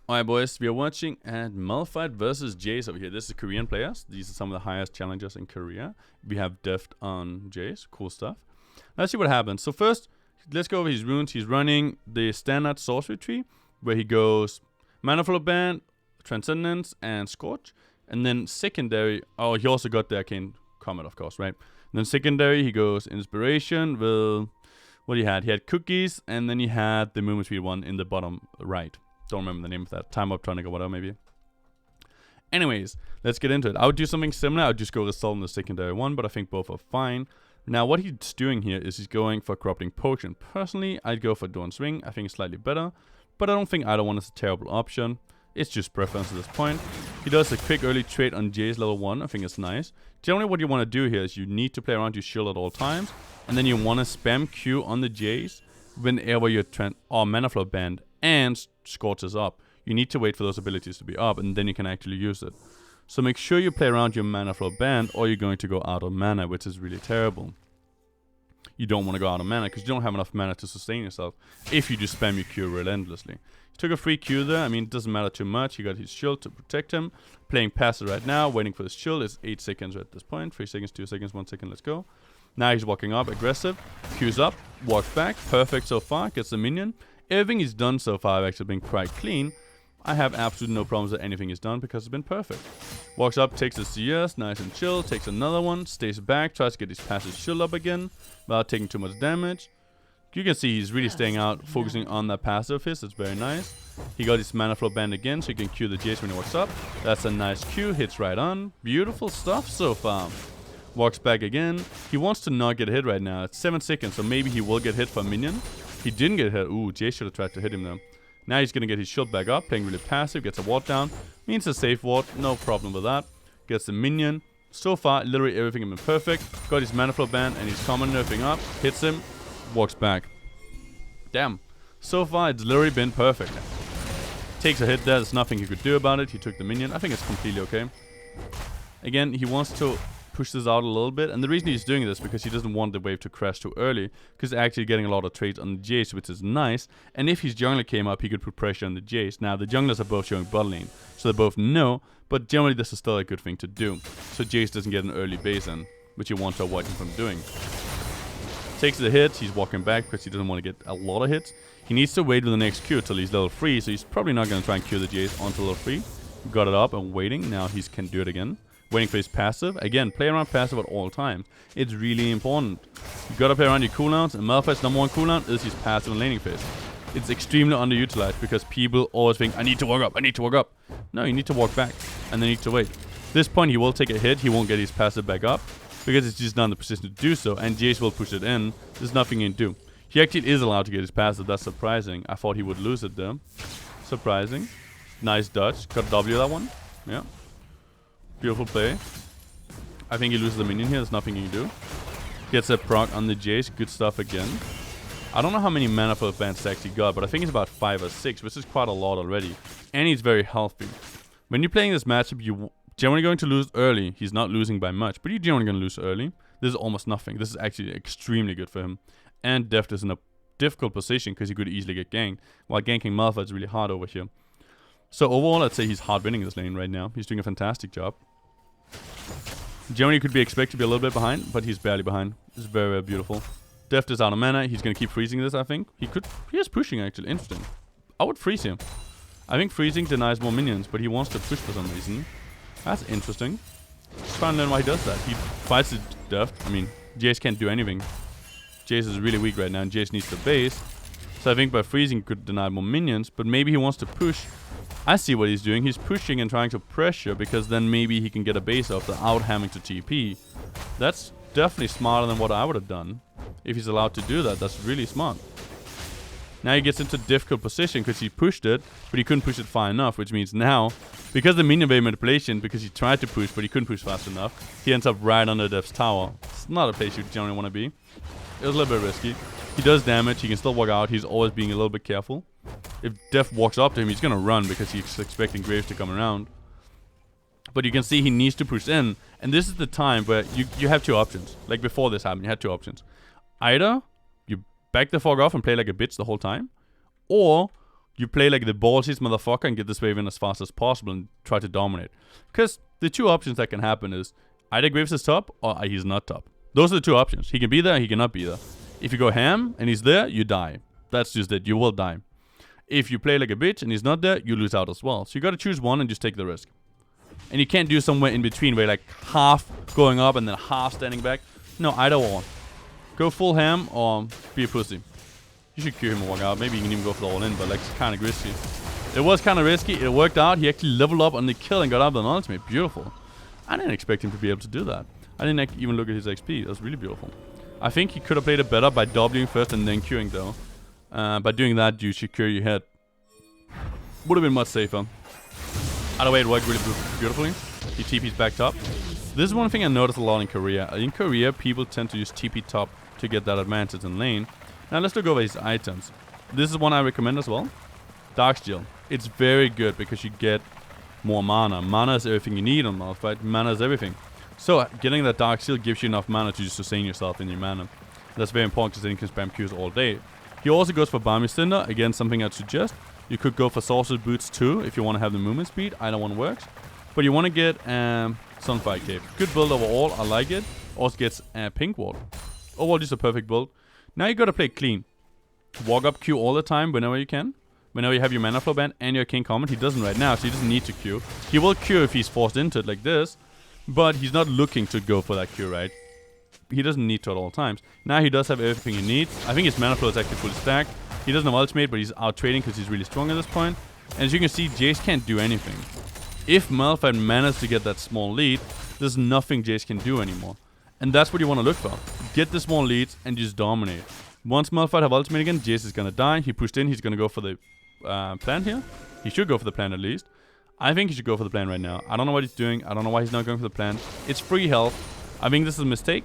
Alright boys, we are watching at Malphite versus Jace over here. This is Korean players. These are some of the highest challengers in Korea. We have Deft on Jace. Cool stuff. Let's see what happens. So first, let's go over his runes. He's running the standard sorcery tree, where he goes Mana Flow Band, Transcendence, and Scorch. And then secondary, oh, he also got the Arcane Comet, of course, right? And then secondary, he goes Inspiration with, what he had? He had Cookies, and then he had the Movement Speed one in the bottom right. Don't remember the name of that. Time Up Tonic or whatever, maybe. Anyways, let's get into it. I would do something similar. I would just go Result in the secondary one, but I think both are fine. Now, what he's doing here is he's going for Corrupting Potion. Personally, I'd go for Dawn Swing. I think it's slightly better, but I don't think either one is a terrible option. It's just preference at this point. He does a quick early trade on Jace level 1. I think it's nice. Generally, what you want to do here is you need to play around your shield at all times, and then you want to spam Q on the Jace whenever your Mana Flow Band and Scorch is up. You need to wait for those abilities to be up, and then you can actually use it. So make sure you play around your Mana Flow Band, or you're going to go out of mana, which is really terrible. You don't want to go out of mana, because you don't have enough mana to sustain yourself if you just spam your Q relentlessly. He took a free Q there. I mean, it doesn't matter too much. He got his shield to protect him. Playing passive right now, waiting for his shield. It's 8 seconds at this point. 3 seconds, 2 seconds, 1 second, let's go. Now he's walking up, aggressive. Q's up, walks back. Perfect so far, gets the minion. Everything he's done so far have actually been quite clean. I have absolutely no problems with anything he's done because it's been perfect. Walks up, takes his CS, nice and chill, takes another one, stays back, tries to get his passive shield up again without taking too much damage. You can see he's really staying out, focusing on that passive of his. It's very nice. He got his Mana Flow Band again, so he can Q the Jace when he walks up. That's a nice Q, hits right on. Beautiful stuff so far. Walks back again. He wants to not get hit right now. It's 7 seconds, so maybe he will get hit for a minion. He didn't get hit. Ooh, Jace should have tried to hit him though. Now he's going to get his shield back up, playing really passive, gets a ward down. Means a safe ward, no problem with that. Gets the minion. So far, literally everything has been perfect. Got his Mana Flow Band and he's common nerfing up. Hits him, walks back. Damn. So far, it's literally been perfect. Takes a hit there, there's nothing he could do about it. He took the minion. I think it's completely okay. Again, he wants to push this out a little bit, and the reason he's doing this is because he doesn't want the wave to crash too early, because actually getting a lot of trades on the Jace, which is nice. And if his jungler came up, he could put pressure on the Jace. Now the junglers are both showing bot lane, so they both know, but generally this is still a good thing to do, so Jace doesn't get an early base in, which you want to avoid him from doing. Takes the hit, he's walking back because he doesn't want to get a lot of hits. He needs to wait with the next Q till he's level 3, so he's probably not going to try and Q the Jace onto level 3. Got it up and waiting, now he can do it again. Waiting for his passive. Again, play around passive at all times. It's really important. You gotta play around your cooldowns, and Malphite's number 1 cooldown is his passive and laning phase. It's extremely underutilized because people always think, I need to walk up, I need to walk up. No, you need to walk back, and then you need to wait. At this point, he will take a hit, he won't get his passive back up, because it's just not in the position to do so, and Jace will push it in. There's nothing he can do. He actually is allowed to get his passive, that's surprising. I thought he would lose it there. Surprising. Nice dodge. Got W that one. Yeah. Beautiful play. I think he loses the minion here. There's nothing he can do. Gets a proc on the Jace. Good stuff again. I don't know how many Mana Flow Bands he actually got, but I think it's about 5 or 6, which is quite a lot already. And he's very healthy. When you're playing this matchup, you're generally going to lose early. He's not losing by much, but you're generally going to lose early. This is almost nothing. This is actually extremely good for him. And Deft is in a difficult position because he could easily get ganked, while ganking Malphite is really hard over here. So overall, I'd say he's hard winning this lane right now. He's doing a fantastic job. Generally, could be expected to be a little bit behind, but he's barely behind. It's very, very beautiful. Deft is out of mana. He's going to keep freezing this, I think. He is pushing, actually. Interesting. I would freeze him. I think freezing denies more minions, but he wants to push for some reason. That's interesting. Just trying to learn why he does that. He fights the Deft. I mean, Jace can't do anything. Jace is really weak right now, and Jace needs the base. So I think by freezing, he could deny more minions, but maybe he wants to push. I see what he's doing. He's pushing and trying to pressure because then maybe he can get a base off without having to TP. That's definitely smarter than what I would have done. If he's allowed to do that, that's really smart. Now he gets into a difficult position because he pushed it, but he couldn't push it far enough, which means now, because the minion wave manipulation, because he tried to push, but he couldn't push fast enough, he ends up right under Deft's tower. It's not a place you generally want to be. It was a little bit risky. He does damage, he can still walk out, he's always being a little bit careful. If Deft walks up to him, he's going to run because he's expecting Graves to come around. But you can see he needs to push in. And this is the time where you have 2 options. Like before this happened, you had 2 options. Either you back the fuck off and play like a bitch the whole time, or you play like the ballsiest motherfucker and get this wave in as fast as possible and try to dominate. Because the two options that can happen is either Graves is top or he's not top. Those are the two options. He can be there, he cannot be there. If you go ham and he's there, you die. That's just it. You will die. If you play like a bitch and he's not there, you lose out as well. So you got to choose one and just take the risk. And you can't do somewhere in between where like half going up and then half standing back. No, either or. Go full ham or be a pussy. You should cue him and walk out. Maybe you can even go for the all-in, but like it's kind of risky. It was kind of risky. It worked out. He actually leveled up on the kill and got up on ultimate. Beautiful. I didn't expect him to be able to do that. I didn't even look at his XP. That was really beautiful. I think he could have played it better by Wing first and then queuing though. By doing that, you secure your head. Would have been much safer. Either way, it worked really beautifully. He TP's back top. This is one thing I noticed a lot in Korea. In Korea, people tend to use TP top to get that advantage in lane. Now let's look over his items. This is one I recommend as well. Darksteel. It's very good because you get more mana. Mana is everything you need on Malphite. Mana is everything. So getting that Darksteel gives you enough mana to just sustain yourself in your mana. That's very important because then you can spam Qs all day. He also goes for Balmy Cinder. Again, something I'd suggest. You could go for Sorcerer Boots too if you want to have the movement speed. Either one works. But you want to get Sunfire Cape. Good build overall. I like it. Also gets Pink Ward. Overall, just a perfect build. Now you got to play clean. Walk up Q all the time whenever you can. Whenever you have your mana flow band and your King Common. He doesn't right now, so he doesn't need to Q. He will Q if he's forced into it like this. But he's not looking to go for that Q, right? He doesn't need to at all times. Now he does have everything he needs. I think his mana flow is actually fully stacked. He doesn't have ultimate, but he's out trading because he's really strong at this point. And as you can see, Jace can't do anything. If Malphite manages to get that small lead, there's nothing Jace can do anymore. And that's what you want to look for. Get the small leads and just dominate. Once Malphite have ultimate again, Jace is going to die. He pushed in. He's going to go for the plan here. He should go for the plan at least. I think he should go for the plan right now. I don't know what he's doing. I don't know why he's not going for the plan. It's free health. I think this is a mistake.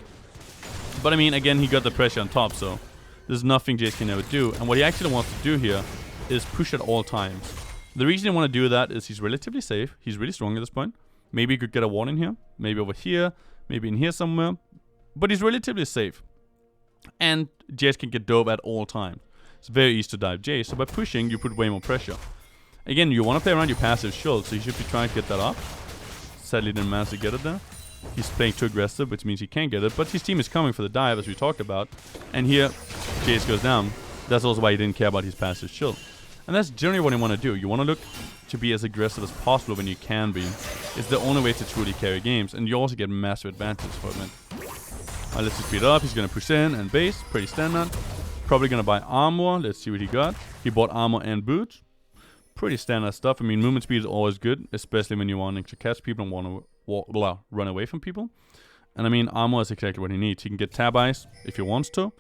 But I mean, again, he got the pressure on top, so there's nothing Jace can ever do. And what he actually wants to do here is push at all times. The reason he want to do that is he's relatively safe. He's really strong at this point. Maybe he could get a ward in here. Maybe over here. Maybe in here somewhere. But he's relatively safe. And Jace can get dove at all times. It's very easy to dive Jace. So by pushing, you put way more pressure. Again, you want to play around your passive shield, so you should be trying to get that up. Sadly, didn't manage to get it there. He's playing too aggressive, which means he can't get it. But his team is coming for the dive, as we talked about. And here, Jace goes down. That's also why he didn't care about his passive shield. And that's generally what you want to do. You want to look to be as aggressive as possible when you can be. It's the only way to truly carry games. And you also get massive advantage for it. Alright, let's just speed up. He's going to push in and base. Pretty standard. Probably going to buy armor. Let's see what he got. He bought armor and boots. Pretty standard stuff. I mean, movement speed is always good, especially when you're wanting to catch people and want to run away from people. And I mean, armor is exactly what he needs. He can get tab eyes if he wants to.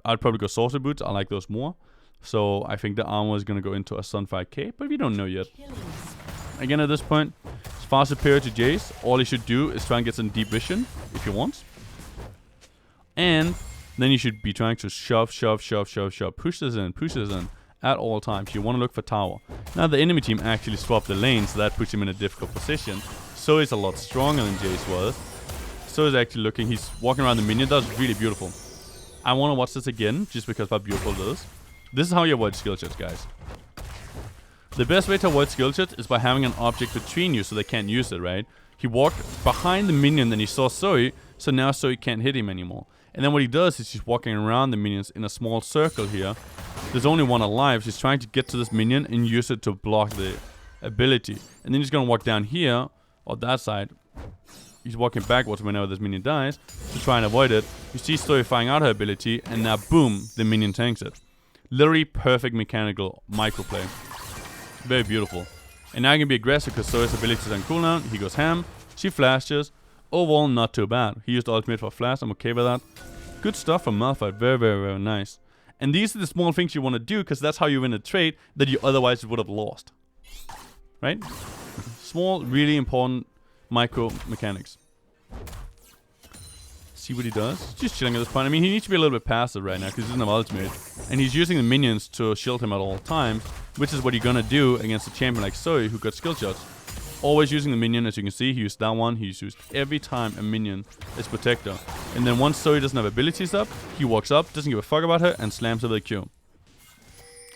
I'd probably go sorcerer boots. I like those more. So I think the armor is going to go into a Sunfire Cape, but we don't know yet. Again, at this point, it's far superior to Jace. All he should do is try and get some deep vision if he wants. And then you should be trying to shove. Push this in. At all times. You want to look for tower. Now the enemy team actually swapped the lane, so that puts him in a difficult position. So he's a lot stronger than Jace was. So he's actually looking, he's walking around the minion. That's really beautiful. I want to watch this again, just because of how beautiful it is. This is how you avoid skill shots, guys. The best way to avoid skill shots is by having an object between you so they can't use it, right? He walked behind the minion, then he saw Zoe, so now Zoe can't hit him anymore. And then what he does is he's walking around the minions in a small circle here. There's only one alive, so he's trying to get to this minion and use it to block the ability. And then he's going to walk down here, or that side. He's walking backwards whenever this minion dies to try and avoid it. You see Zoe firing out her ability, and now boom, the minion tanks it. Literally perfect mechanical microplay. Very beautiful. And now he can be aggressive because Zoe's ability is on cooldown. He goes ham, she flashes. Overall, not too bad. He used ultimate for flash. I'm okay with that. Good stuff from Malphite. Very nice. And these are the small things you want to do because that's how you win a trade that you otherwise would have lost. Right? Small, really important micro mechanics. See what he does. Just chilling at this point. I mean, he needs to be a little bit passive right now because he doesn't have ultimate. And he's using the minions to shield him at all times, which is what you're going to do against a champion like Zoe who got skill shots. Always using the minion, as you can see. He used that one. He's used every time a minion is protector. And then once Zoe doesn't have abilities up, he walks up, doesn't give a fuck about her, and slams her with a Q.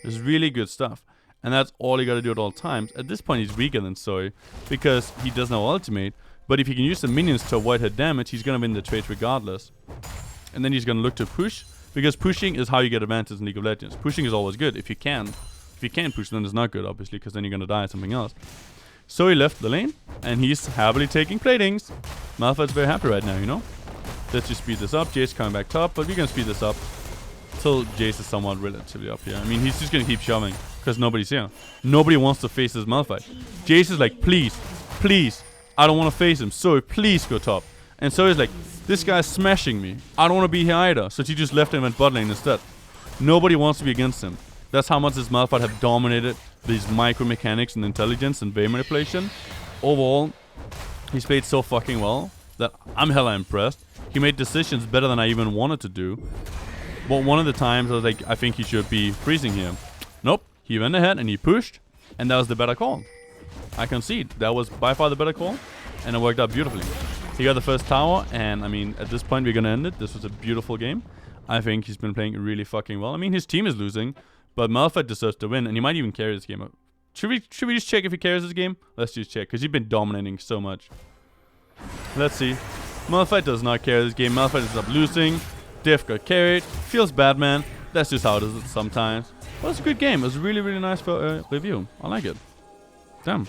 It's really good stuff. And that's all you gotta do at all times. At this point, he's weaker than Zoe because he doesn't have ultimate. But if he can use the minions to avoid her damage, he's gonna win the trade regardless. And then he's gonna look to push, because pushing is how you get advantage in League of Legends. Pushing is always good if you can. If you can't push, then it's not good, obviously, because then you're gonna die at something else. So he left the lane, and he's happily taking platings. Malphite's very happy right now, you know? Let's just speed this up. Jace coming back top, but we can speed this up till Jace is somewhat relatively up here. I mean, he's just gonna keep shoving, because nobody's here. Nobody wants to face this Malphite. Jace is like, please, please, I don't want to face him. So please go top. And so he's like, this guy's smashing me. I don't want to be here either. So she just left him and went bot lane instead. Nobody wants to be against him. That's how much this Malphite have dominated these micro mechanics and intelligence and wave manipulation. Overall, he's played so fucking well that I'm hella impressed. He made decisions better than I even wanted to do. But one of the times I was like, I think he should be freezing here. Nope. He went ahead and he pushed. And that was the better call. I concede. That was by far the better call. And it worked out beautifully. He got the first tower, and I mean, at this point, we're gonna end it. This was a beautiful game. I think he's been playing really fucking well. I mean, his team is losing, but Malphite deserves to win, and he might even carry this game. Should we just check if he carries this game? Let's just check, because he's been dominating so much. Let's see. Malphite does not carry this game. Malphite is up losing. Diff got carried. Feels bad, man. That's just how it is sometimes. But it's a good game. It was a really, really nice review. I like it. Damn.